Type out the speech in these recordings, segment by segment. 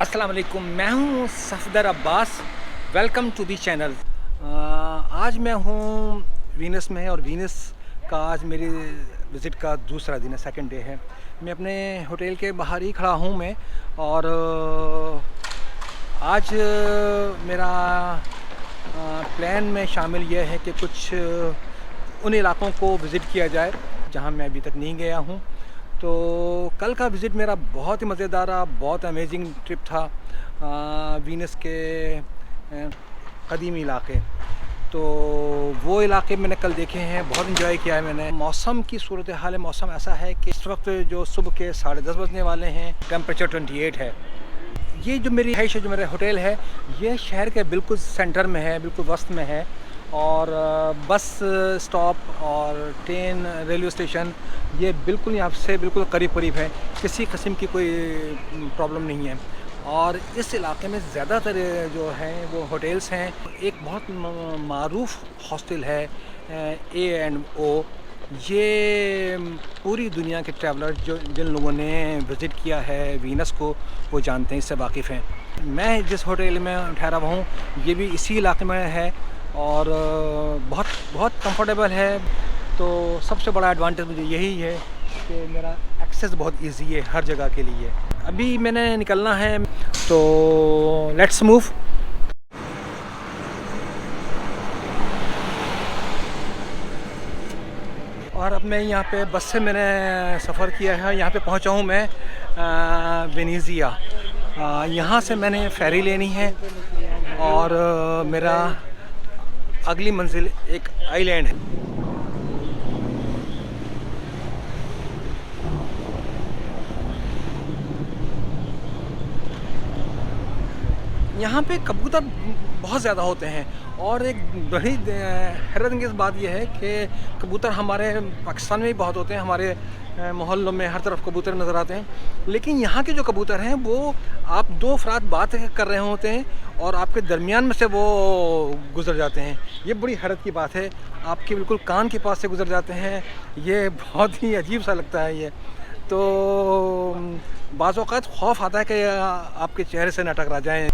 अस्सलाम वालेकुम, मैं हूँ Safdar Abbas. Welcome to the channel. आज मैं हूँ वीनस में और वीनस का आज मेरी विज़िट का दूसरा दिन है, सेकंड डे है। मैं अपने होटल के बाहर ही खड़ा हूँ मैं। और आज मेरा प्लान में शामिल यह है कि कुछ उन इलाक़ों को विज़िट किया जाए जहाँ मैं अभी तक नहीं गया हूँ। तो कल का विज़िट मेरा बहुत ही मज़ेदार रहा, बहुत अमेजिंग ट्रिप था। वीनस के कदीमी इलाके, तो वो इलाके मैंने कल देखे हैं, बहुत इन्जॉय किया है मैंने। मौसम की सूरत हाल है, मौसम ऐसा है कि इस वक्त जो सुबह के 10:30 बजने वाले हैं, टेम्परेचर 28 है। ये जो मेरी रिहाइश है, जो मेरा होटल है, ये शहर के बिल्कुल सेंटर में है, बिल्कुल वस्त में है। और बस स्टॉप और ट्रेन, रेलवे स्टेशन ये बिल्कुल यहाँ से बिल्कुल करीब करीब है, किसी किस्म की कोई प्रॉब्लम नहीं है। और इस इलाके में ज़्यादातर जो हैं वो होटल्स हैं। एक बहुत मारूफ़ हॉस्टल है A&O। ये पूरी दुनिया के ट्रैवलर जो जिन लोगों ने विज़िट किया है वीनस को, वो जानते हैं, इससे वाकिफ़ हैं। मैं जिस होटल में ठहरा हुआ हूँ ये भी इसी इलाके में है और बहुत बहुत कंफर्टेबल है। तो सबसे बड़ा एडवांटेज मुझे यही है कि मेरा एक्सेस बहुत इजी है हर जगह के लिए। अभी मैंने निकलना है, तो लेट्स मूव। और अब मैं यहाँ पे बस से मैंने सफ़र किया है, यहाँ पे पहुँचा हूँ मैं वेनेज़िया। यहाँ से मैंने फेरी लेनी है और मेरा अगली मंजिल एक आइलैंड है। यहाँ पे कबूतर बहुत ज़्यादा होते हैं और एक बड़ी हैरतअंगेज़ बात यह है कि कबूतर हमारे पाकिस्तान में भी बहुत होते हैं, हमारे मोहल्लों में हर तरफ कबूतर नज़र आते हैं। लेकिन यहाँ के जो कबूतर हैं वो आप दो अफराद बात कर रहे होते हैं और आपके दरमियान में से वो गुज़र जाते हैं। ये बड़ी हैरत की बात है, आपके बिल्कुल कान के पास से गुज़र जाते हैं। ये बहुत ही अजीब सा लगता है ये। तो बाज़ औक़ात खौफ आता है कि आपके चेहरे से न टकरा जाएँ।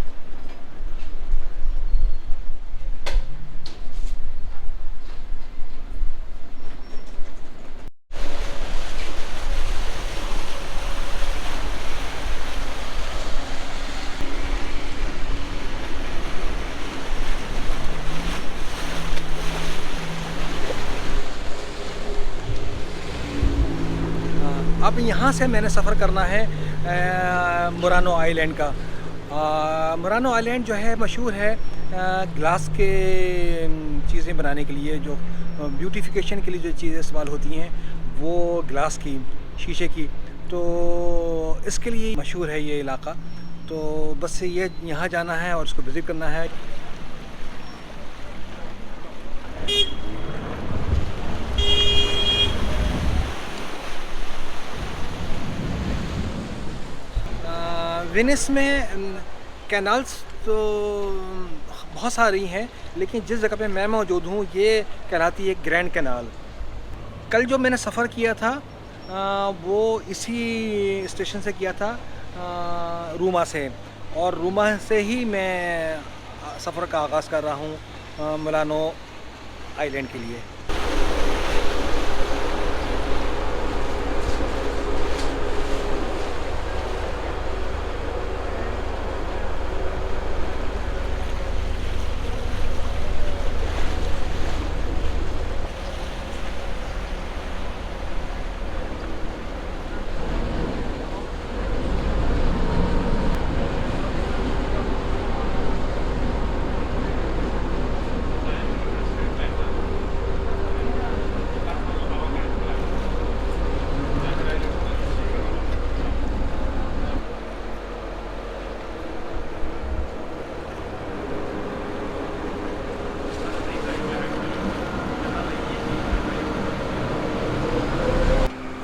अब यहाँ से मैंने सफ़र करना है मुरानो आइलैंड का। मुरानो आइलैंड जो है मशहूर है ग्लास के चीज़ें बनाने के लिए, जो ब्यूटिफिकेशन के लिए जो चीज़ें इस्तेमाल होती हैं वो ग्लास की, शीशे की। तो इसके लिए मशहूर है ये इलाका। तो बस ये यहाँ जाना है और उसको विज़िट करना है। वेनिस में कैनाल्स तो बहुत सारी हैं, लेकिन जिस जगह पे मैं मौजूद हूँ ये कहलाती है ग्रैंड कैनाल। कल जो मैंने सफ़र किया था वो इसी स्टेशन से किया था, रूमा से। और रूमा से ही मैं सफ़र का आगाज़ कर रहा हूँ मुरानो आइलैंड के लिए।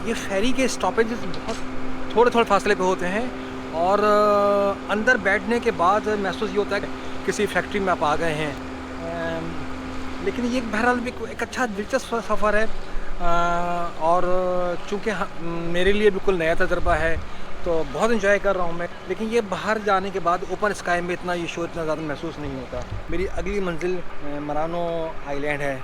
ये फेरी के स्टॉपेज बहुत थोड़े थोड़े फासले पे होते हैं और अंदर बैठने के बाद महसूस ये होता है कि किसी फैक्ट्री में आप आ गए हैं। लेकिन ये बहरहाल भी एक अच्छा दिलचस्प सफ़र है और चूँकि मेरे लिए बिल्कुल नया तजर्बा है तो बहुत इन्जॉय कर रहा हूँ मैं। लेकिन ये बाहर जाने के बाद ओपन स्काई में इतना ये शोर इतना ज़्यादा महसूस नहीं होता। मेरी अगली मंजिल मरानो आइलैंड है।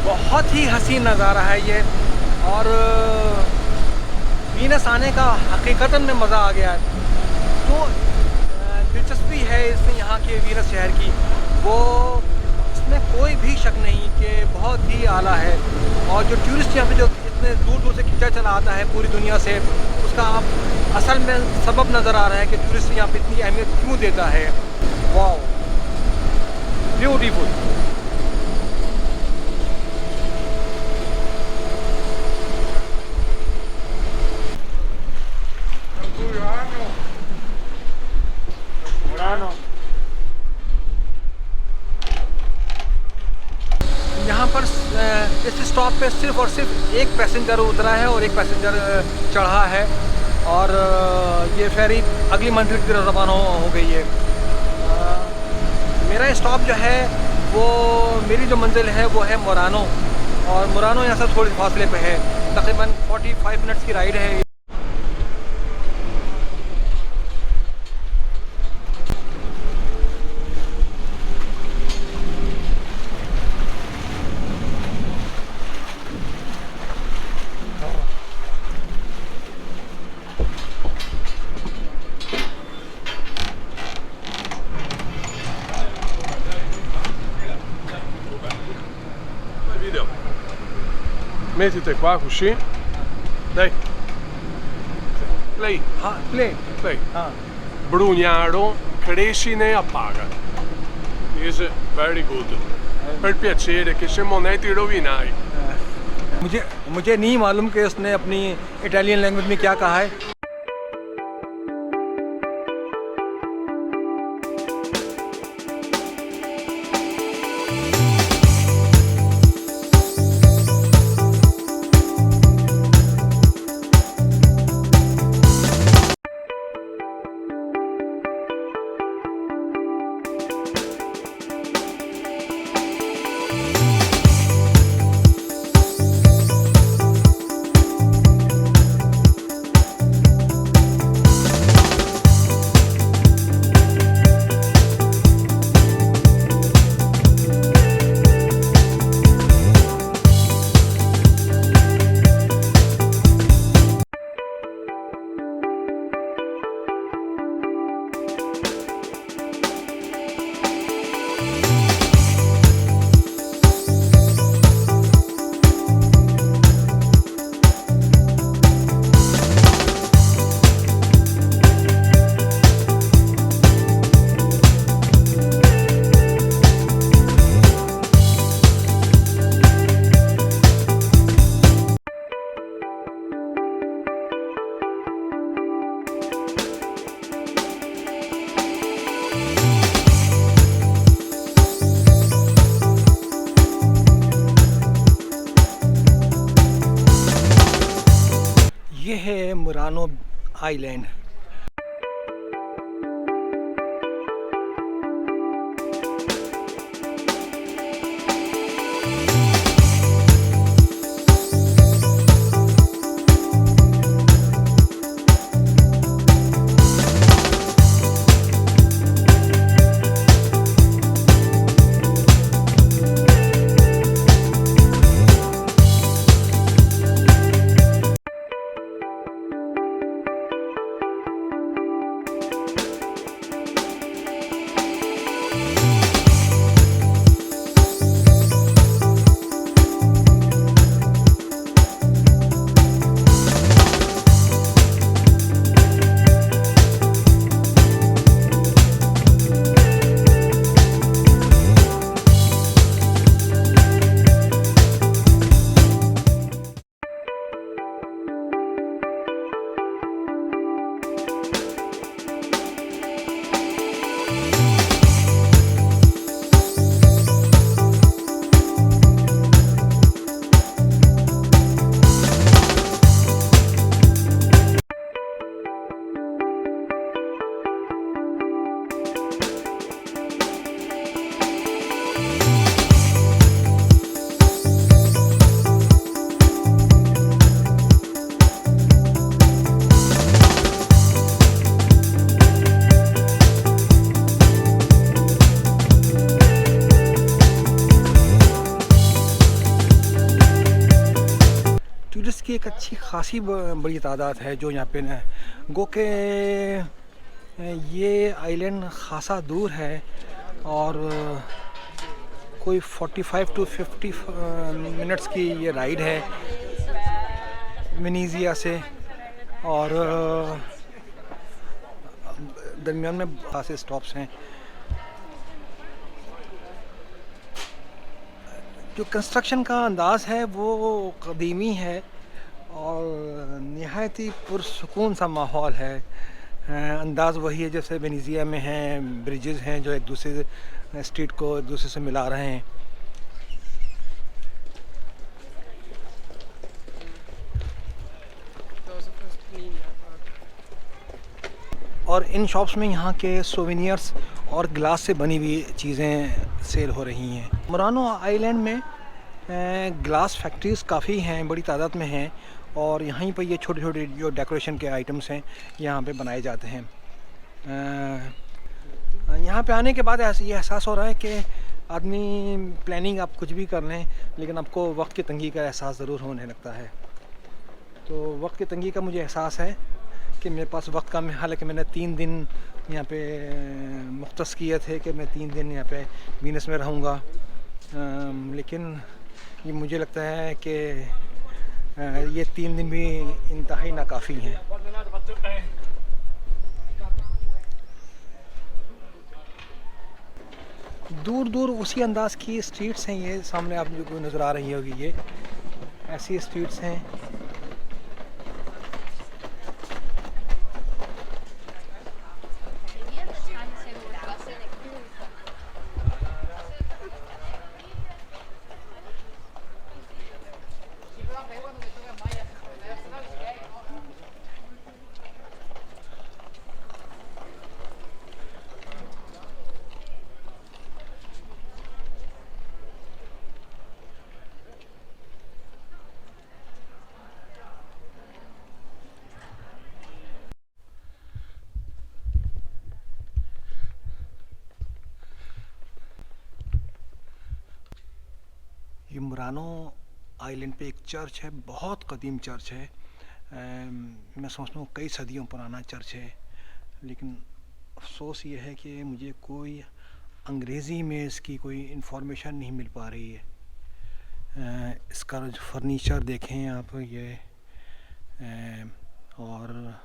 बहुत ही हसीन नज़ारा है ये। और वीनस आने का हकीकतन में मज़ा आ गया है। तो दिलचस्पी है इसमें यहाँ के वीनस शहर की, वो इसमें कोई भी शक नहीं कि बहुत ही आला है। और जो टूरिस्ट यहाँ पे जो इतने दूर दूर से खिंचा चला आता है पूरी दुनिया से, उसका आप असल में सबब नज़र आ रहा है कि टूरिस्ट यहाँ पे इतनी अहमियत क्यों देता है। Wow, beautiful. यहाँ पर इस स्टॉप पे सिर्फ और सिर्फ एक पैसेंजर उतरा है और एक पैसेंजर चढ़ा है। और ये फेरी अगली मंजिल की तरफ रवाना हो गई है। मेरा स्टॉप जो है वो, मेरी जो मंजिल है वो है मुरानो। और मुरानो यहाँ से थोड़ी फासले पे है, तकरीबन 45 मिनट्स की राइड है। Mettite qua così. Dai. Play. हाँ, प्ले। Play. हाँ, Brugnaro, Crescine appaga. Is very good. Per piacere che se moneti rovinai. मुझे नहीं मालूम कि उसने अपनी इटालियन लैंग्वेज में क्या कहा है। ये है मुरानो आइलैंड। एक अच्छी खासी बड़ी तादाद है जो यहाँ पे न गो के ये आइलैंड खासा दूर है और कोई 45 टू 50 मिनट्स की ये राइड है वेनेजिया से और दरमियान में बहुत से स्टॉप्स हैं। जो कंस्ट्रक्शन का अंदाज़ है वो कदीमी है और नहायत ही पुरसुकून सा माहौल है। अंदाज़ वही है जैसे वेनेजिया में हैं, ब्रिजेज़ हैं जो एक दूसरे स्ट्रीट को एक दूसरे से मिला रहे हैं। और इन शॉप्स में यहाँ के सोवेनियर्स और ग्लास से बनी हुई चीज़ें सेल हो रही हैं। मुरानो आइलैंड में ग्लास फैक्ट्रीज़ काफ़ी हैं, बड़ी तादाद में हैं और यहीं पर ये छोटे छोटे जो डेकोरेशन के आइटम्स हैं यहाँ पे बनाए जाते हैं। यहाँ पे आने के बाद ये एहसास हो रहा है कि आदमी प्लानिंग आप कुछ भी कर लें लेकिन आपको वक्त की तंगी का एहसास ज़रूर होने लगता है। तो वक्त की तंगी का मुझे एहसास है कि मेरे पास वक्त कम है। हालांकि मैंने 3 दिन यहाँ पे मुख्तस किए थे कि मैं 3 दिन यहाँ पे वीनस में रहूँगा, लेकिन ये मुझे लगता है कि ये 3 दिन भी इंतहाई नाकाफ़ी हैं। दूर दूर उसी अंदाज़ की स्ट्रीट्स हैं। ये सामने आप जो नज़र आ रही होगी ये ऐसी स्ट्रीट्स हैं। ये मुरानो आइलैंड पे एक चर्च है, बहुत कदीम चर्च है। मैं समझता हूँ कई सदियों पुराना चर्च है, लेकिन अफसोस ये है कि मुझे कोई अंग्रेज़ी में इसकी कोई इन्फॉर्मेशन नहीं मिल पा रही है। इसका जो फर्नीचर देखें आप ये और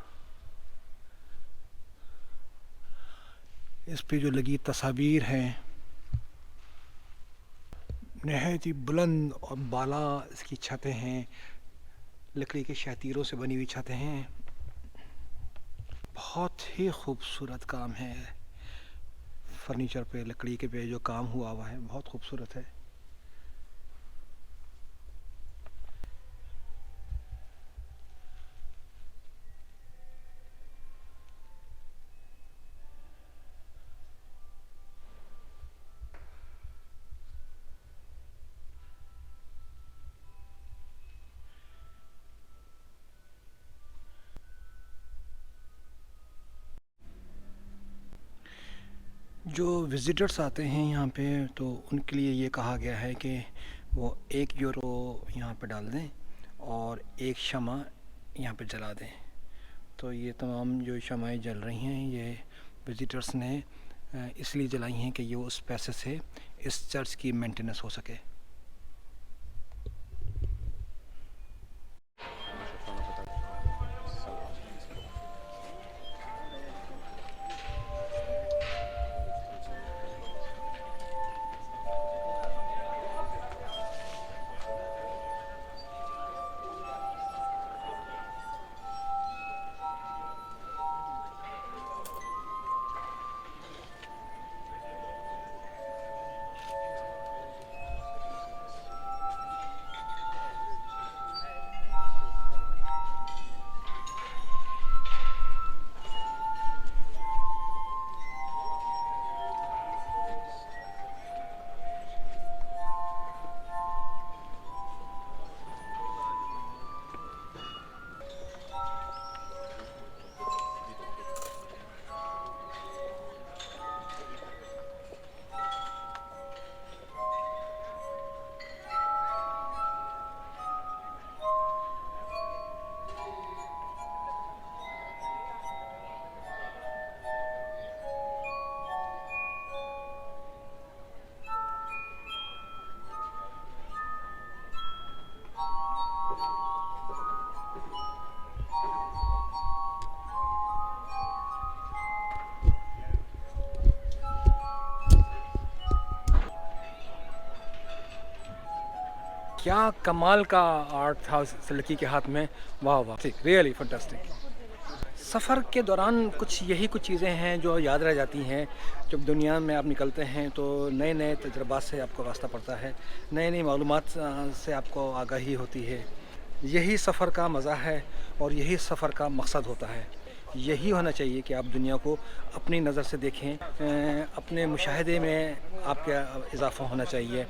इस पे जो लगी तस्वीर हैं नहायत ही बुलंद और बाला इसकी छतें हैं, लकड़ी के शतीरों से बनी हुई छतें हैं। बहुत ही खूबसूरत काम है, फर्नीचर पे लकड़ी के पे जो काम हुआ है बहुत खूबसूरत है। जो विज़िटर्स आते हैं यहाँ पे तो उनके लिए ये कहा गया है कि वो 1 यूरो यहाँ पे डाल दें और 1 शमा यहाँ पे जला दें। तो ये तमाम जो शमाएं जल रही हैं ये विज़िटर्स ने इसलिए जलाई हैं कि ये उस पैसे से इस चर्च की मेंटेनेंस हो सके। क्या कमाल का आर्ट था उस लड़की के हाथ में, वाह वाह, रियली फैंटास्टिक। सफ़र के दौरान कुछ चीज़ें हैं जो याद रह जाती हैं। जब दुनिया में आप निकलते हैं तो नए नए तजुर्बात से आपको वास्ता पड़ता है, नई नई मालूमात से आपको आगाही होती है। यही सफ़र का मज़ा है और यही सफ़र का मकसद होता है। यही होना चाहिए कि आप दुनिया को अपनी नज़र से देखें, अपने मुशाहदे में आपका इजाफ़ा होना चाहिए।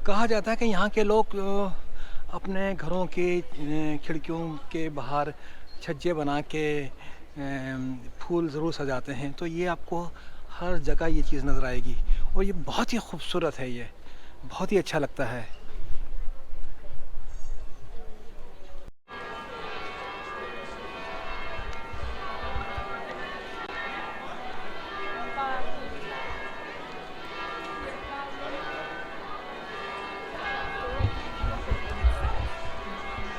कहा जाता है कि यहाँ के लोग अपने घरों की खिड़कियों के बाहर छज्जे बना के फूल ज़रूर सजाते हैं, तो ये आपको हर जगह ये चीज़ नज़र आएगी और ये बहुत ही खूबसूरत है, ये बहुत ही अच्छा लगता है।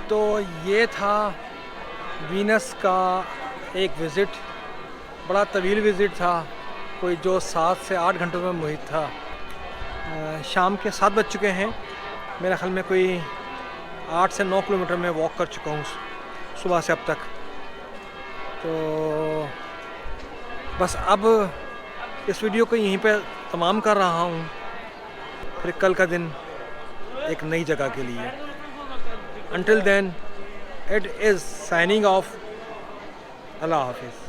तो ये था वीनस का एक विज़िट, बड़ा तवील विज़िट था, कोई जो 7 से 8 घंटों में मुहित था। शाम के 7 बज चुके हैं, मेरे ख़्याल में कोई 8 से 9 किलोमीटर में वॉक कर चुका हूँ सुबह से अब तक। तो बस अब इस वीडियो को यहीं पे तमाम कर रहा हूँ, फिर कल का दिन एक नई जगह के लिए। Until then, it is signing off. Allah Hafiz.